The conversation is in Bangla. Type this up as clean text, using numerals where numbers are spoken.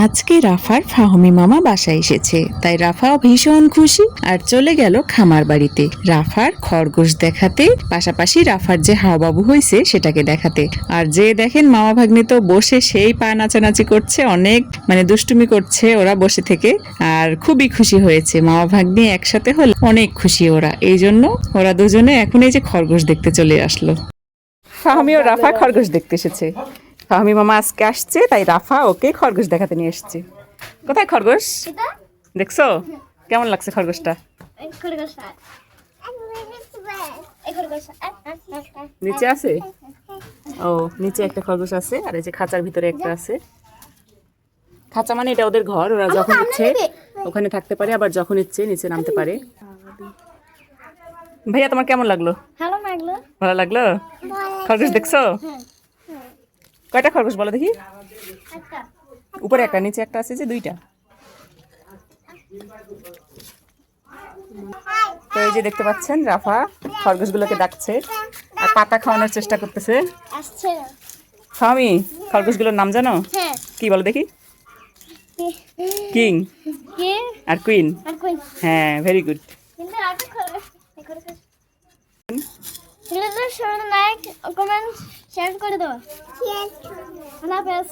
আজকে রাফার ফাহমি মামা বাসায় এসেছে, তাই রাফাও ভীষণ খুশি আর চলে গেল খামার বাড়িতে রাফার খরগোশ দেখাতে, পাশাপাশি রাফার যে হাওয়াবাবু হয়েছে সেটাকে দেখাতে। আর যে দেখেন মামা ভাগ্নি তো বসে সেই পা নাচানাচি করছে, অনেক দুষ্টুমি করছে ওরা বসে থেকে। আর খুবই খুশি হয়েছে, মামা ভাগ্নি একসাথে হলে অনেক খুশি ওরা, এই জন্য ওরা দুজনে এখন এই যে খরগোশ দেখতে চলে আসলো। ফাহমি ও রাফা খরগোশ দেখতে এসেছে। ফাহমি মামা আজকে আসছে, তাই রাফা ওকে খরগোশ দেখাতে নিয়ে এসেছে। কোথায় খরগোশ দেখছো? কেমন লাগছে খরগোশটা? নিচে আছে? ও, নিচে একটা খরগোশ আছে, আর এই যে খাঁচার ভিতরে একটা আছে। খাঁচা মানে এটা ওদের ঘর, ওরা যখন ইচ্ছে ওখানে থাকতে পারে, আবার যখন ইচ্ছে নিচে নামতে পারে। ভাইয়া তোমার কেমন লাগলো? ভালো লাগলো? খরগোশ দেখছো? কয়টা খরগোশ বলো দেখি? উপরে একটা, নিচে একটা আছে, যে দুইটা। তো এই যে দেখতে পাচ্ছেন রাফা খরগোশগুলোকে ডাকছে আর পাতা খাওয়ানোর চেষ্টা করতেছে। ফাহমি, খরগোশগুলোর নাম জানো? কি বলো দেখি? কিং আর কুইন। হ্যাঁ, very good. Like comment share করে দাও। আল্লাহ হাফেজ।